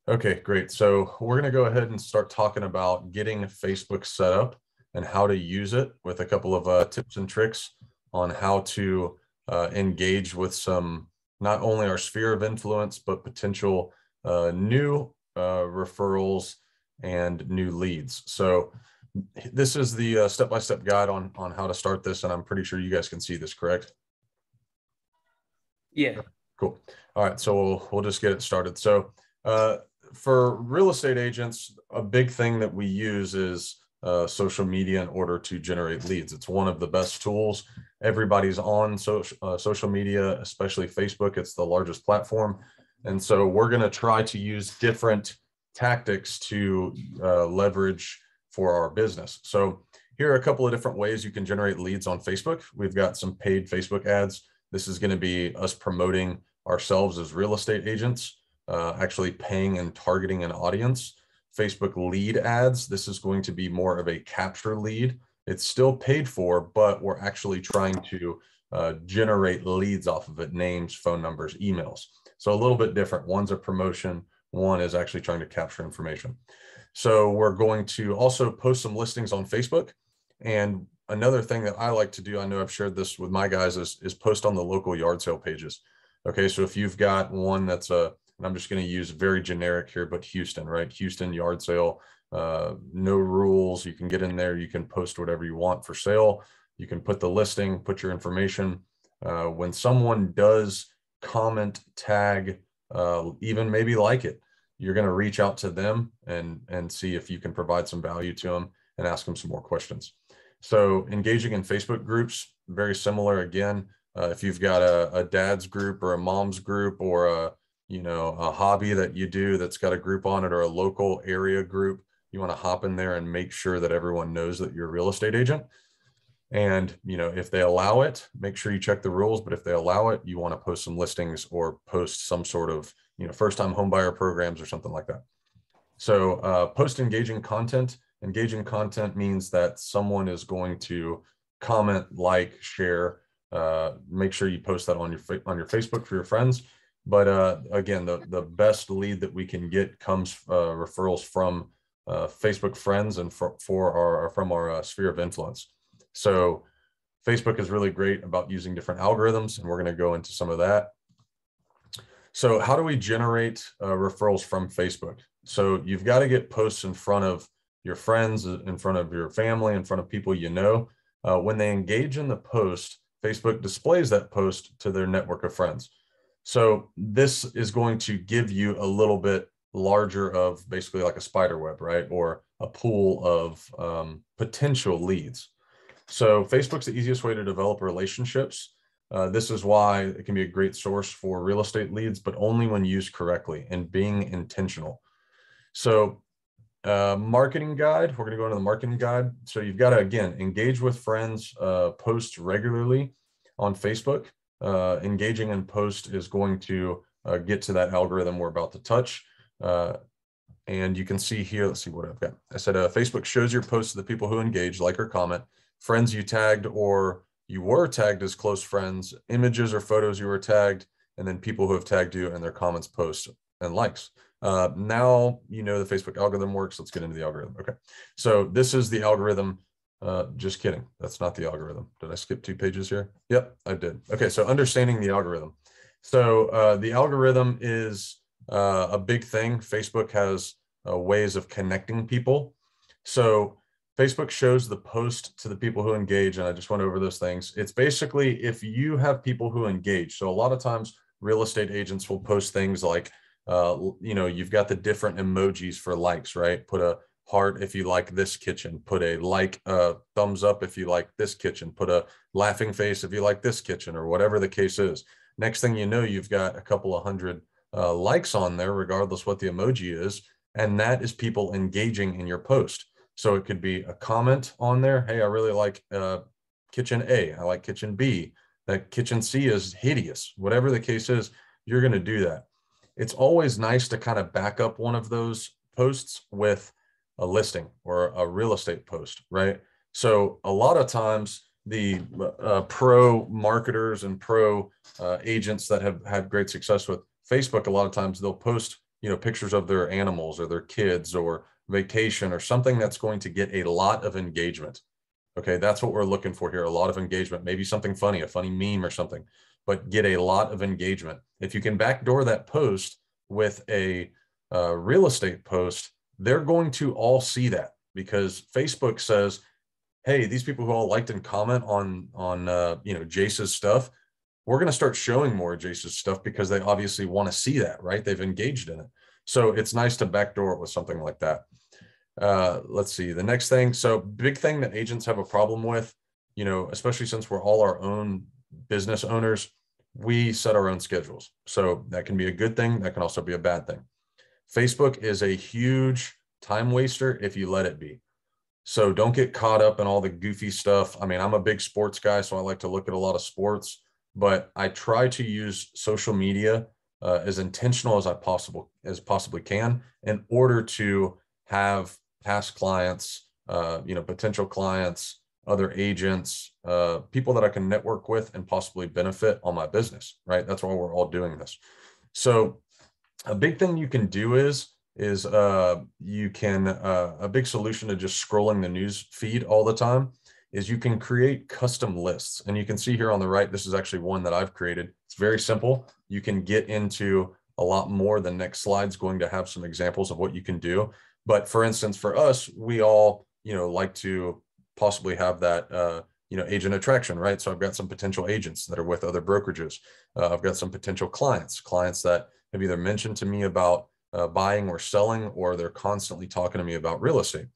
Okay, great. So we're going to go ahead and start talking about getting Facebook set up and how to use it with a couple of tips and tricks on how to engage with some, not only our sphere of influence, but potential new referrals and new leads. So this is the step-by-step guide on how to start this, and I'm pretty sure you guys can see this, correct? Yeah. Cool. All right, so we'll just get it started. So for real estate agents, a big thing that we use is social media in order to generate leads. It's one of the best tools. Everybody's on social media, especially Facebook. It's the largest platform. And so we're going to try to use different tactics to leverage for our business. So here are a couple of different ways you can generate leads on Facebook. We've got some paid Facebook ads. This is going to be us promoting ourselves as real estate agents, actually paying and targeting an audience. Facebook lead ads, this is going to be more of a capture lead. It's still paid for, but we're actually trying to generate leads off of it, names, phone numbers, emails. So a little bit different. One's a promotion, one is actually trying to capture information. So we're going to also post some listings on Facebook. And another thing that I like to do, I know I've shared this with my guys, is post on the local yard sale pages. Okay, so if you've got one that's and I'm just going to use very generic here, but Houston, right? Houston yard sale, no rules. You can get in there. You can post whatever you want for sale. You can put the listing, put your information. When someone does comment, tag, even maybe like it, you're going to reach out to them and see if you can provide some value to them and ask them some more questions. So engaging in Facebook groups, very similar. Again, if you've got a dad's group or a mom's group or a hobby that you do that's got a group on it or a local area group, you want to hop in there and make sure that everyone knows that you're a real estate agent. And, if they allow it, make sure you check the rules. But if they allow it, you want to post some listings or post some sort of, first-time home buyer programs or something like that. So post engaging content. Engaging content means that someone is going to comment, like, share. Make sure you post that on your Facebook for your friends. But again, the best lead that we can get comes referrals from Facebook friends and from our sphere of influence. So Facebook is really great about using different algorithms, and we're going to go into some of that. So how do we generate referrals from Facebook? So you've got to get posts in front of your friends, in front of your family, in front of people you know. When they engage in the post, Facebook displays that post to their network of friends. So this is going to give you a little bit larger of basically like a spider web, right? Or a pool of potential leads. So Facebook's the easiest way to develop relationships. This is why it can be a great source for real estate leads, but only when used correctly and being intentional. So marketing guide, we're going to go into the marketing guide. So you've got to, again, engage with friends, post regularly on Facebook. Engaging in post is going to get to that algorithm we're about to touch. And you can see here, let's see what I've got. I said Facebook shows your posts to the people who engage, like or comment, friends you tagged or you were tagged as close friends, images or photos you were tagged, and then people who have tagged you and their comments, posts, and likes. Now you know the Facebook algorithm works. Let's get into the algorithm. Okay, so this is the algorithm. Just kidding. That's not the algorithm. Did I skip 2 pages here? Yep, I did. Okay, so understanding the algorithm. So the algorithm is a big thing. Facebook has ways of connecting people. So Facebook shows the post to the people who engage, and I just went over those things. It's basically if you have people who engage. So a lot of times real estate agents will post things like, you've got the different emojis for likes, right? Put a heart if you like this kitchen, put a thumbs up if you like this kitchen, put a laughing face if you like this kitchen, or whatever the case is. Next thing you know, you've got a couple of hundred likes on there, regardless what the emoji is. And that is people engaging in your post. So it could be a comment on there. Hey, I really like kitchen A. I like kitchen B. That kitchen C is hideous. Whatever the case is, you're going to do that. It's always nice to kind of back up one of those posts with a listing or a real estate post, right? So a lot of times the pro marketers and pro agents that have had great success with Facebook, a lot of times they'll post pictures of their animals or their kids or vacation or something that's going to get a lot of engagement. Okay, that's what we're looking for here, a lot of engagement, maybe something funny, a funny meme or something, but get a lot of engagement. If you can backdoor that post with a real estate post, they're going to all see that because Facebook says, hey, these people who all liked and comment on Jace's stuff, we're going to start showing more Jace's stuff because they obviously want to see that, right? They've engaged in it. So it's nice to backdoor it with something like that. Let's see the next thing. So big thing that agents have a problem with, especially since we're all our own business owners, we set our own schedules. So that can be a good thing. That can also be a bad thing. Facebook is a huge time waster if you let it be. So don't get caught up in all the goofy stuff. I mean, I'm a big sports guy, so I like to look at a lot of sports, but I try to use social media as intentional as I possibly can in order to have past clients, potential clients, other agents, people that I can network with and possibly benefit on my business, right? That's why we're all doing this. So a big thing you can do is you can a big solution to just scrolling the news feed all the time is you can create custom lists. And you can see here on the right, this is actually one that I've created. It's very simple. You can get into a lot more. The next slide's going to have some examples of what you can do. But for instance, for us, we all, like to possibly have that, agent attraction, right? So I've got some potential agents that are with other brokerages. I've got some potential clients that have either mentioned to me about buying or selling, or they're constantly talking to me about real estate.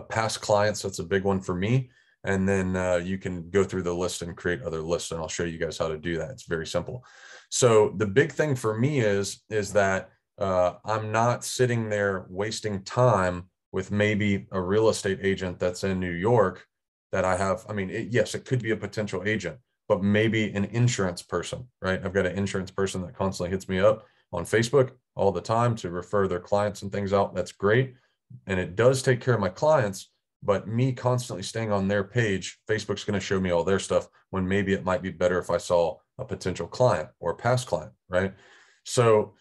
Past clients, that's a big one for me. And then you can go through the list and create other lists, and I'll show you guys how to do that. It's very simple. So the big thing for me is that I'm not sitting there wasting time with maybe a real estate agent that's in New York that I have. I mean, yes, it could be a potential agent, but maybe an insurance person, right? I've got an insurance person that constantly hits me up on Facebook all the time to refer their clients and things out. That's great. And it does take care of my clients, but me constantly staying on their page, Facebook's going to show me all their stuff when maybe it might be better if I saw a potential client or a past client, right? So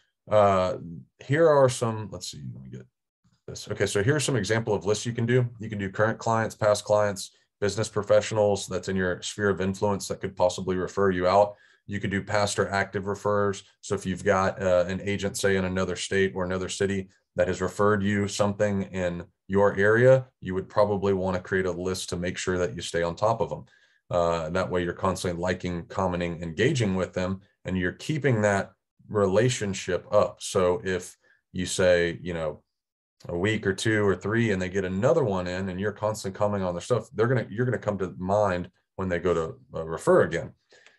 here are some, let's see, let me get this. Okay, so here's some example of lists you can do. You can do current clients, past clients, business professionals that's in your sphere of influence that could possibly refer you out. You could do past or active referrers. So if you've got an agent, say in another state or another city that has referred you something in your area, you would probably want to create a list to make sure that you stay on top of them. That way you're constantly liking, commenting, engaging with them, and you're keeping that relationship up. So if you say, a week or two or three, and they get another one in and you're constantly commenting on their stuff, you're going to come to mind when they go to refer again.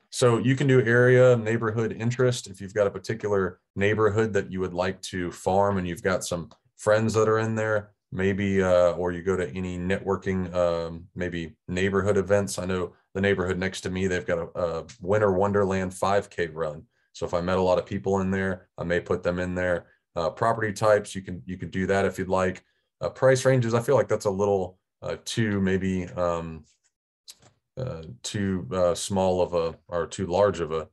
So you can do area, neighborhood interest. If you've got a particular neighborhood that you would like to farm and you've got some friends that are in there, maybe, or you go to any networking, maybe neighborhood events. I know the neighborhood next to me, they've got a Winter Wonderland 5K run. So if I met a lot of people in there, I may put them in there. Property types, you could do that if you'd like. Price ranges, I feel like that's a little too maybe too small of a, or too large of a,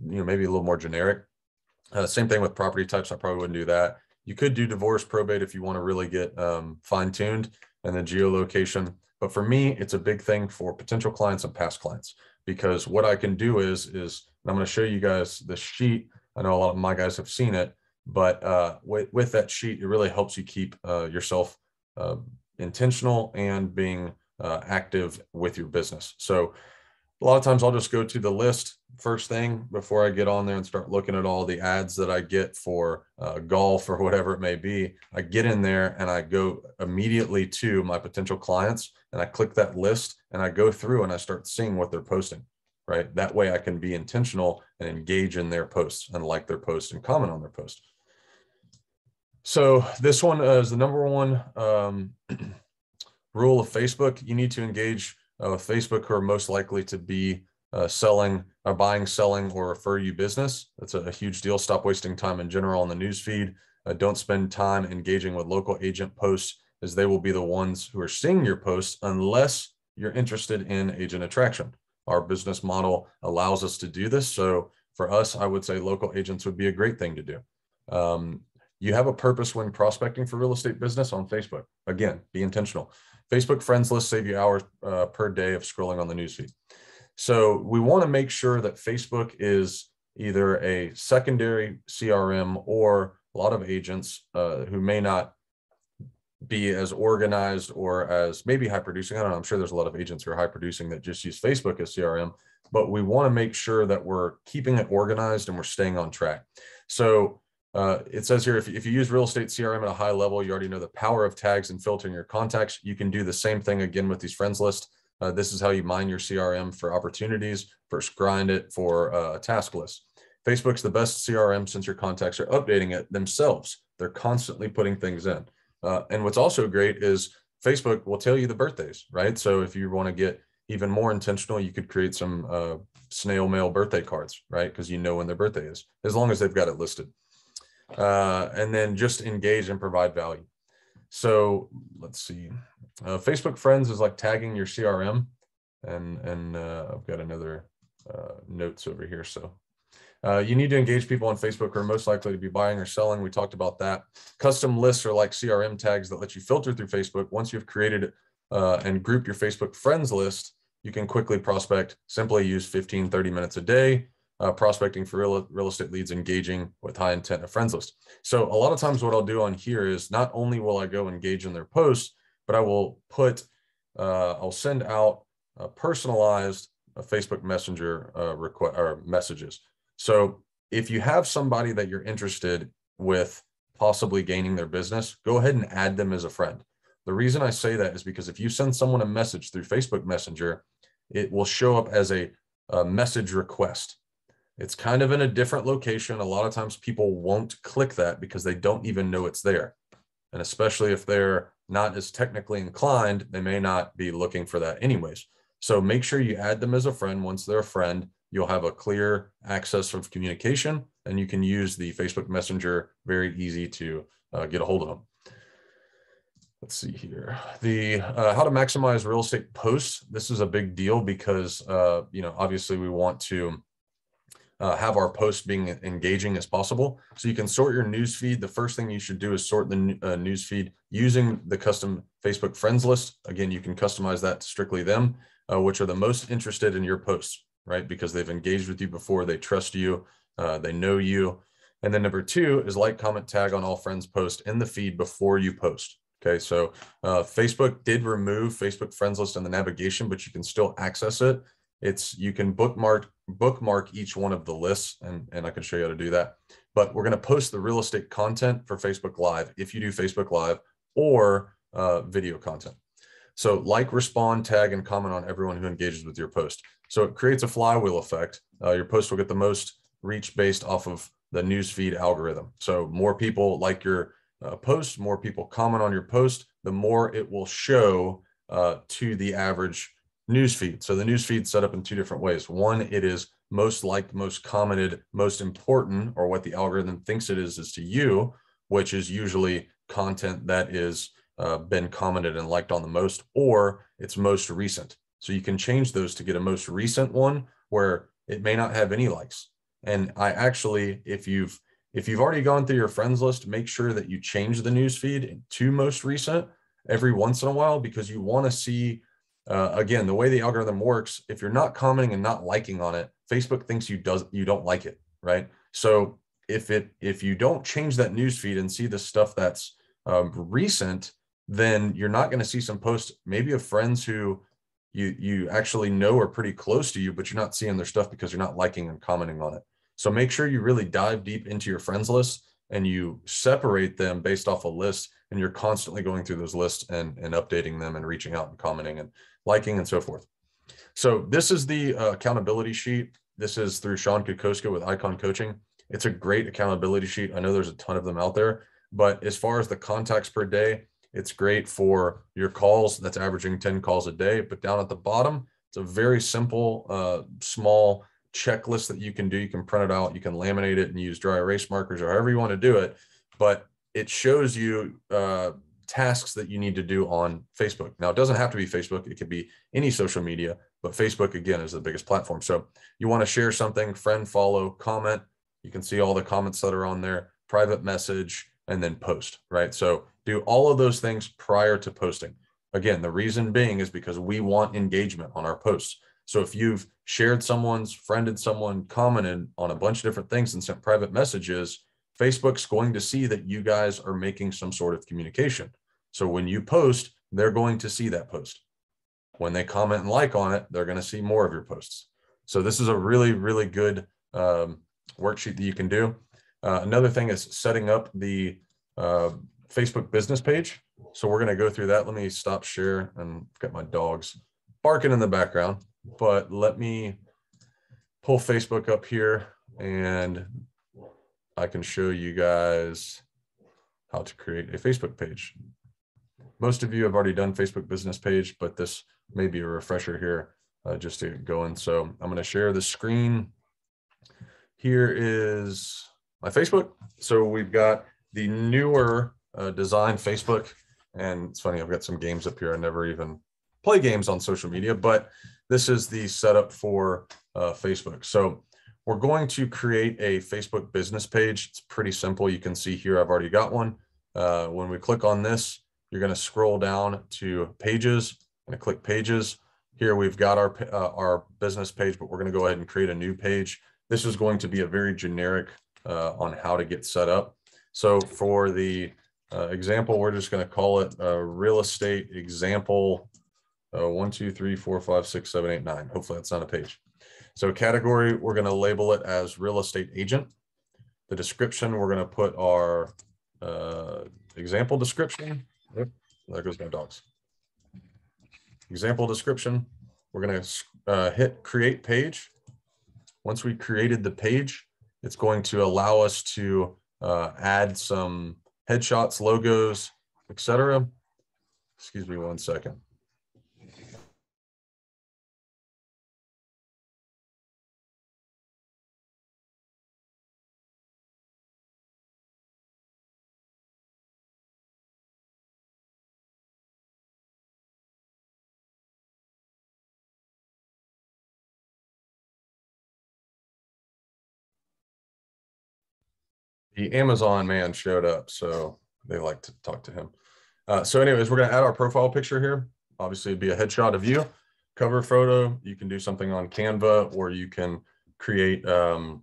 maybe a little more generic. Same thing with property types. I probably wouldn't do that. You could do divorce, probate if you want to really get fine-tuned, and then geolocation. But for me, it's a big thing for potential clients and past clients, because what I can do is I'm going to show you guys this sheet. I know a lot of my guys have seen it, but with that sheet, it really helps you keep yourself intentional and being active with your business. So a lot of times I'll just go to the list first thing before I get on there and start looking at all the ads that I get for golf or whatever it may be. I get in there and I go immediately to my potential clients and I click that list and I go through and I start seeing what they're posting, right? That way I can be intentional and engage in their posts and like their posts and comment on their posts. So this one is the number one rule of Facebook. You need to engage with Facebook, who are most likely to be selling, buying, selling, or refer you business. That's a huge deal. Stop wasting time in general on the news feed. Don't spend time engaging with local agent posts, as they will be the ones who are seeing your posts unless you're interested in agent attraction. Our business model allows us to do this. So for us, I would say local agents would be a great thing to do. You have a purpose when prospecting for real estate business on Facebook. Again, be intentional. Facebook friends list save you hours per day of scrolling on the newsfeed. So we want to make sure that Facebook is either a secondary CRM, or a lot of agents who may not be as organized or as maybe high producing. I don't know. I'm sure there's a lot of agents who are high producing that just use Facebook as CRM, but we want to make sure that we're keeping it organized and we're staying on track. So it says here, if you use real estate CRM at a high level, you already know the power of tags and filtering your contacts. You can do the same thing again with these friends list. This is how you mine your CRM for opportunities, first grind it for a task list. Facebook's the best CRM since your contacts are updating it themselves. They're constantly putting things in. And what's also great is Facebook will tell you the birthdays, right? So if you want to get even more intentional, you could create some snail mail birthday cards, right? Because you know when their birthday is, as long as they've got it listed. And then just engage and provide value. So let's see. Facebook friends is like tagging your CRM, and I've got another notes over here. So you need to engage people on Facebook who are most likely to be buying or selling. We talked about that. Custom lists are like CRM tags that let you filter through Facebook. Once you've created and grouped your Facebook friends list, you can quickly prospect. Simply use 15, 30 minutes a day. Prospecting for real estate leads, engaging with high intent of friends list. So a lot of times what I'll do on here is not only will I go engage in their posts, but I will put, I'll send out personalized Facebook Messenger request or messages. So if you have somebody that you're interested with possibly gaining their business, go ahead and add them as a friend. The reason I say that is because if you send someone a message through Facebook Messenger, it will show up as a message request. It's kind of in a different location. A lot of times people won't click that because they don't even know it's there. And especially if they're not as technically inclined, they may not be looking for that anyways. So make sure you add them as a friend. Once they're a friend, you'll have a clear access of communication, and you can use the Facebook Messenger very easy to get a hold of them. Let's see here. The how to maximize real estate posts. This is a big deal because obviously we want to have our posts being engaging as possible. So you can sort your news feed. The first thing you should do is sort the news feed using the custom Facebook friends list. Again, you can customize that to strictly them, which are the most interested in your posts, right? Because they've engaged with you before, they trust you, they know you. And then number two is like, comment, tag on all friends posts in the feed before you post. Okay, so Facebook did remove Facebook friends list in the navigation, but you can still access it. You can bookmark each one of the lists, and I can show you how to do that. But we're going to post the real estate content for Facebook Live if you do Facebook Live or video content. So like, respond, tag, and comment on everyone who engages with your post. So it creates a flywheel effect. Your post will get the most reach based off of the newsfeed algorithm. So more people like your post, more people comment on your post, the more it will show to the average newsfeed. So the newsfeed set up in two different ways. One, it is most liked, most commented, most important, or what the algorithm thinks it is to you, which is usually content that is been commented and liked on the most, or it's most recent. So you can change those to get a most recent one where it may not have any likes. And I actually, if you've already gone through your friends list, make sure that you change the newsfeed to most recent every once in a while, because you want to see, again, the way the algorithm works, if you're not commenting and not liking on it, Facebook thinks you don't like it, right? So if you don't change that newsfeed and see the stuff that's recent, then you're not going to see some posts maybe of friends who you actually know are pretty close to you, but you're not seeing their stuff because you're not liking and commenting on it. So make sure you really dive deep into your friends list and you separate them based off a list, and you're constantly going through those lists and updating them and reaching out and commenting and liking and so forth. So this is the accountability sheet. This is through Sean Kukoska with Icon Coaching. It's a great accountability sheet. I know there's a ton of them out there, but as far as the contacts per day, it's great for your calls. That's averaging 10 calls a day. But down at the bottom, it's a very simple, small checklist that you can do. You can print it out, you can laminate it and use dry erase markers or however you want to do it. But it shows you tasks that you need to do on Facebook. Now, it doesn't have to be Facebook. It could be any social media, but Facebook, again, is the biggest platform. So you want to share something, friend, follow, comment. You can see all the comments that are on there, private message, and then post, right? So do all of those things prior to posting. Again, the reason being is because we want engagement on our posts. So if you've shared someone's, friended someone, commented on a bunch of different things and sent private messages, Facebook's going to see that you guys are making some sort of communication. So when you post, they're going to see that post. When they comment and like on it, they're going to see more of your posts. So this is a really, really good worksheet that you can do. Another thing is setting up the Facebook business page. So we're going to go through that. Let me stop share, and I've got my dogs barking in the background, but let me pull Facebook up here and I can show you guys how to create a Facebook page. Most of you have already done Facebook business page, but this may be a refresher here just to get going. So I'm going to share the screen. Here is my Facebook. So we've got the newer design Facebook. And it's funny, I've got some games up here. I never even play games on social media, but this is the setup for Facebook. So we're going to create a Facebook business page. It's pretty simple. You can see here, I've already got one. When we click on this, you're going to scroll down to pages. I'm going to click pages. Here we've got our business page, but we're going to go ahead and create a new page. This is going to be a very generic on how to get set up. So for the example, we're just going to call it real estate example 1, 2, 3, 4, 5, 6, 7, 8, 9. Hopefully that's not a page. So category, we're going to label it as real estate agent. The description, we're going to put our example description. Yep, there goes my dogs. Example description. We're going to hit create page. Once we created the page, it's going to allow us to add some headshots, logos, etc. Excuse me one second. The Amazon man showed up, so they like to talk to him. So anyways, we're going to add our profile picture here. Obviously, it'd be a headshot of you. Cover photo, you can do something on Canva, or you can create, you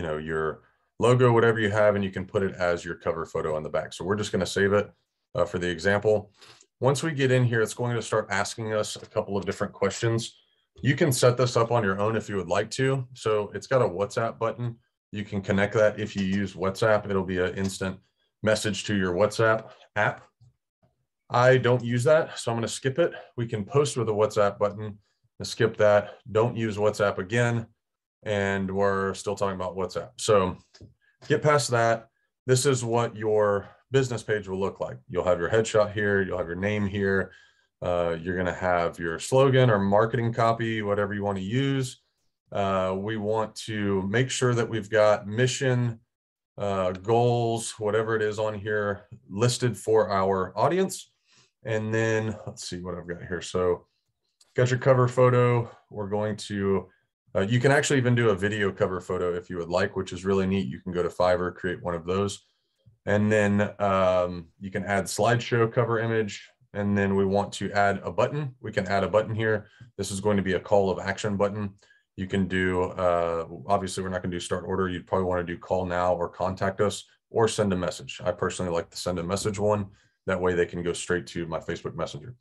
know, your logo, whatever you have, and you can put it as your cover photo on the back. So we're just going to save it for the example. Once we get in here, it's going to start asking us a couple of different questions. You can set this up on your own if you would like to. So it's got a WhatsApp button. You can connect that if you use WhatsApp. It'll be an instant message to your WhatsApp app. I don't use that, so I'm going to skip it. We can post with a WhatsApp button. Skip that. Don't use WhatsApp again. And we're still talking about WhatsApp. So get past that. This is what your business page will look like. You'll have your headshot here. You'll have your name here. You're going to have your slogan or marketing copy, whatever you want to use. We want to make sure that we've got mission, goals, whatever it is on here listed for our audience. And then let's see what I've got here. So got your cover photo. We're going to, you can actually even do a video cover photo if you would like, which is really neat. You can go to Fiverr, create one of those. And then you can add slideshow cover image. And then we want to add a button. We can add a button here. This is going to be a call of action button. You can do, obviously we're not going to do start order. You'd probably want to do call now or contact us or send a message. I personally like the send a message one. That way they can go straight to my Facebook Messenger.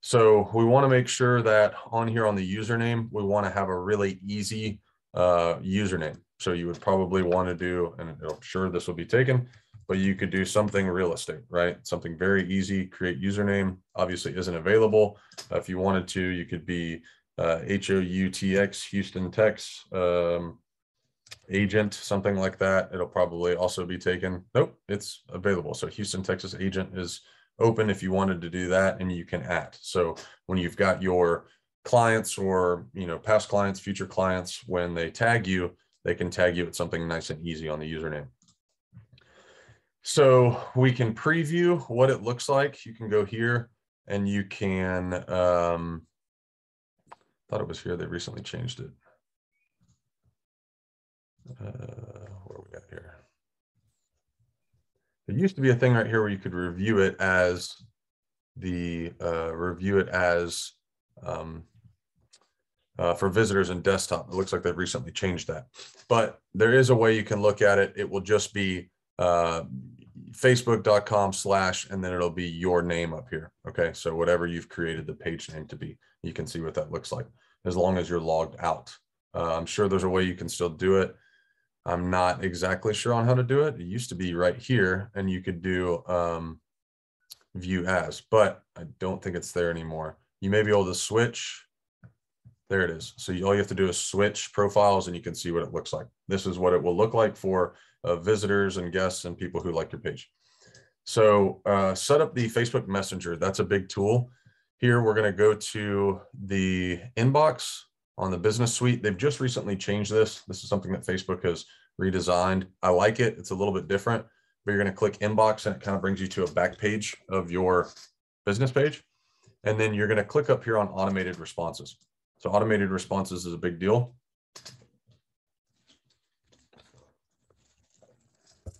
So we want to make sure that on here on the username, we want to have a really easy username. So you would probably want to do, and I'm sure this will be taken, but you could do something real estate, right? Something very easy, create username, obviously isn't available. If you wanted to, you could be HOUTX, Houston, Tex, agent, something like that. It'll probably also be taken. Nope, it's available. So Houston, Texas agent is open if you wanted to do that, and you can add. So when you've got your clients or, you know, past clients, future clients, when they tag you, they can tag you at something nice and easy on the username. So we can preview what it looks like. You can go here and you can, thought it was here. They recently changed it. Where are we at here? used to be a thing right here where you could review it as for visitors in desktop. It looks like they've recently changed that, but there is a way you can look at it. It will just be facebook.com/ and then it'll be your name up here. Okay, so whatever you've created the page name to be, you can see what that looks like as long as you're logged out. I'm sure there's a way you can still do it. I'm not exactly sure on how to do it. It used to be right here, and you could do view as, but I don't think it's there anymore. You may be able to switch. There it is. So all you have to do is switch profiles and you can see what it looks like. This is what it will look like for visitors and guests and people who like your page. So set up the Facebook Messenger. That's a big tool. Here, we're going to go to the inbox on the business suite. They've just recently changed this. This is something that Facebook has redesigned. I like it. It's a little bit different, but you're going to click inbox and it kind of brings you to a back page of your business page. And then you're going to click up here on automated responses. So automated responses is a big deal.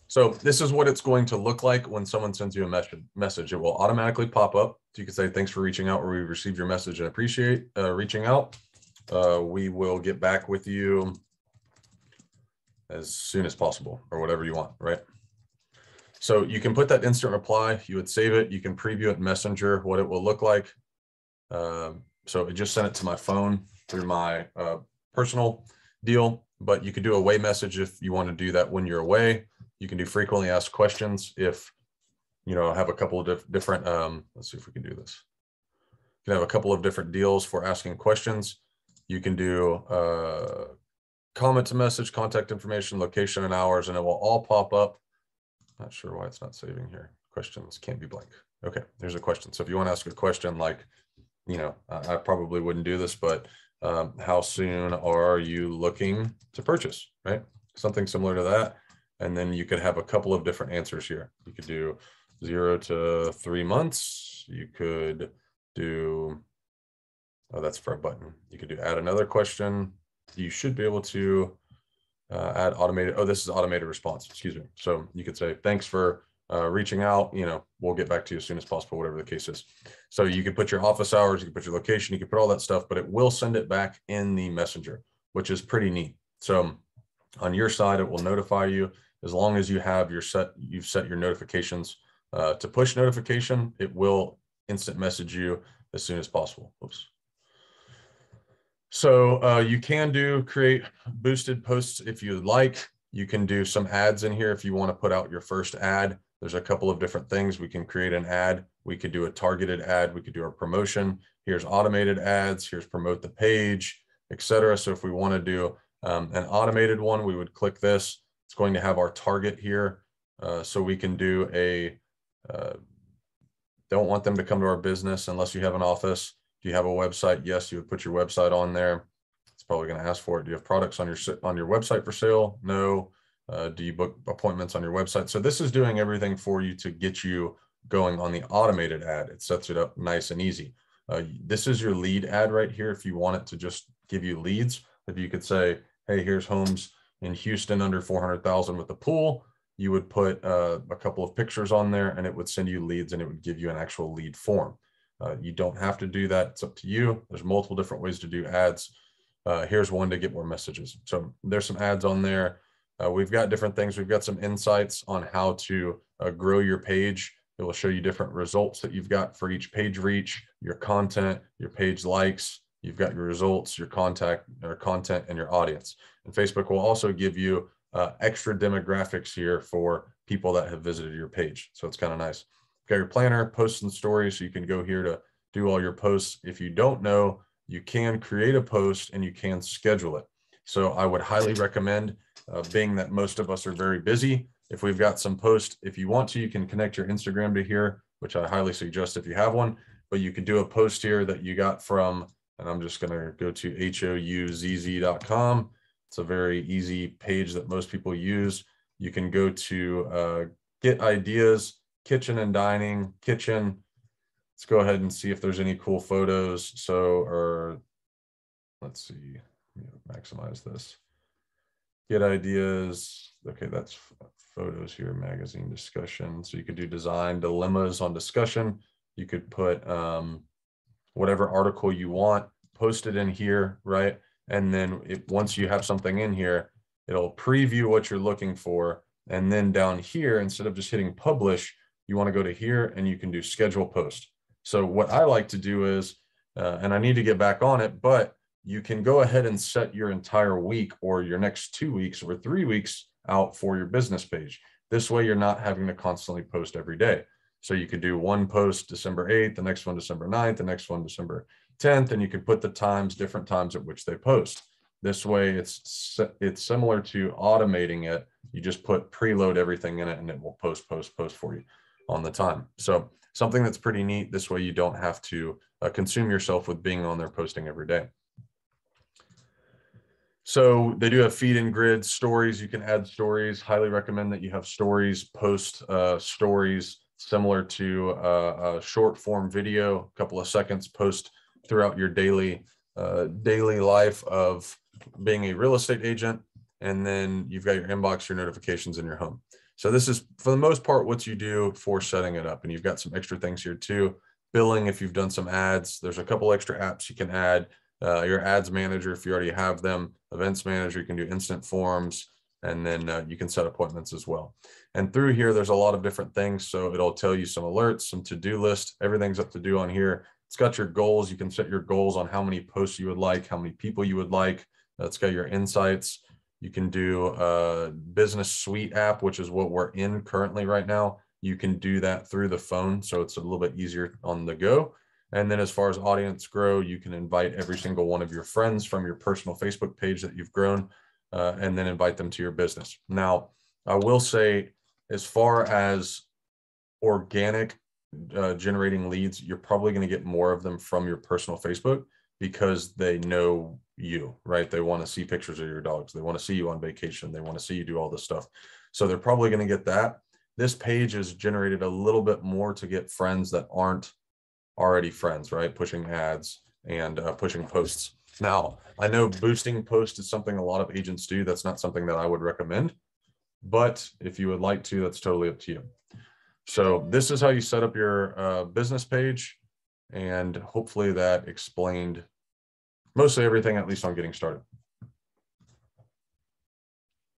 So this is what it's going to look like when someone sends you a message. It will automatically pop up. So you can say, thanks for reaching out, or we received your message and appreciate reaching out. We will get back with you as soon as possible, or whatever you want, right? So you can put that instant reply. You would save it. You can preview it in Messenger, what it will look like. So it just sent it to my phone through my personal deal, but you could do away message if you want to do that when you're away. You can do frequently asked questions if, you know, have a couple of different, let's see if we can do this. You can have a couple of different deals for asking questions. You can do comment to message, contact information, location, and hours, and it will all pop up. Not sure why it's not saving here. Questions can't be blank. Okay, there's a question. So if you want to ask a question like, you know, I probably wouldn't do this, but how soon are you looking to purchase, right? Something similar to that. And then you could have a couple of different answers here. You could do 0 to 3 months. You could do, oh, that's for a button. You could do add another question. You should be able to add automated, oh, this is automated response, excuse me. So you could say, thanks for reaching out, you know, we'll get back to you as soon as possible, whatever the case is. So you can put your office hours, you can put your location, you can put all that stuff, but it will send it back in the messenger, which is pretty neat. So on your side, it will notify you as long as you have you've set your notifications to push notification, it will instant message you as soon as possible. Oops. So you can create boosted posts if you'd like. You can do some ads in here if you want to put out your first ad. There's a couple of different things. We can create an ad. We could do a targeted ad. We could do a promotion. Here's automated ads. Here's promote the page, etc. So if we want to do an automated one, we would click this. It's going to have our target here. So we can do a, don't want them to come to our business unless you have an office. Do you have a website? Yes, you would put your website on there. It's probably going to ask for it. Do you have products on your website for sale? No. Do you book appointments on your website? So this is doing everything for you to get you going on the automated ad. It sets it up nice and easy. This is your lead ad right here. If you want it to just give you leads, if you could say, hey, here's homes in Houston under 400,000 with a pool, you would put a couple of pictures on there and it would send you leads and it would give you an actual lead form. You don't have to do that. It's up to you. There's multiple different ways to do ads. Here's one to get more messages. So there's some ads on there. We've got different things. We've got some insights on how to grow your page. It will show you different results that you've got for each page reach, your content, your page likes. You've got your results, your content, and your audience. And Facebook will also give you extra demographics here for people that have visited your page. So it's kind of nice. You've got your planner, posts, and stories. So you can go here to do all your posts. If you don't know, you can create a post and you can schedule it. So I would highly recommend, being that most of us are very busy, if we've got some posts, if you want to, you can connect your Instagram to here, which I highly suggest if you have one, but you could do a post here that you got from, and I'm just going to go to houzz.com. It's a very easy page that most people use. You can go to get ideas, kitchen and dining, kitchen. Let's go ahead and see if there's any cool photos. So, or let's see, maximize this. Get ideas. Okay, that's photos here, magazine discussion. So you could do design dilemmas on discussion. You could put whatever article you want, post it in here, right? And then once you have something in here, it'll preview what you're looking for. And then down here, instead of just hitting publish, you want to go to here and you can do schedule post. So what I like to do is, and I need to get back on it, but you can go ahead and set your entire week or your next 2 weeks or 3 weeks out for your business page. This way you're not having to constantly post every day. So you could do one post December 8th, the next one December 9th, the next one December 10th, and you could put the times, different times at which they post. This way it's similar to automating it. You just preload everything in it and it will post for you on the time. So something that's pretty neat. This way you don't have to consume yourself with being on there posting every day. So they do have feed and grid stories. You can add stories. Highly recommend that you have stories, post stories similar to a short form video, a couple of seconds, post throughout your daily life of being a real estate agent. And then you've got your inbox, your notifications, in your home. So this is, for the most part, what you do for setting it up. And you've got some extra things here too. Billing, if you've done some ads, there's a couple extra apps you can add. Your ads manager, if you already have them, events manager, you can do instant forms, and then you can set appointments as well. And through here, there's a lot of different things. So it'll tell you some alerts, some to-do list, everything's up to do on here. It's got your goals. You can set your goals on how many posts you would like, how many people you would like. It's got your insights. You can do a business suite app, which is what we're in currently right now. You can do that through the phone. So it's a little bit easier on the go. And then as far as audience grow, you can invite every single one of your friends from your personal Facebook page that you've grown, and then invite them to your business. Now, I will say, as far as organic generating leads, you're probably going to get more of them from your personal Facebook because they know you, right? They want to see pictures of your dogs. They want to see you on vacation. They want to see you do all this stuff. So they're probably going to get that. This page is generated a little bit more to get friends that aren't already friends, right? Pushing ads and pushing posts. Now, I know boosting posts is something a lot of agents do. That's not something that I would recommend, but if you would like to, that's totally up to you. So this is how you set up your business page, and hopefully that explained mostly everything, at least on getting started.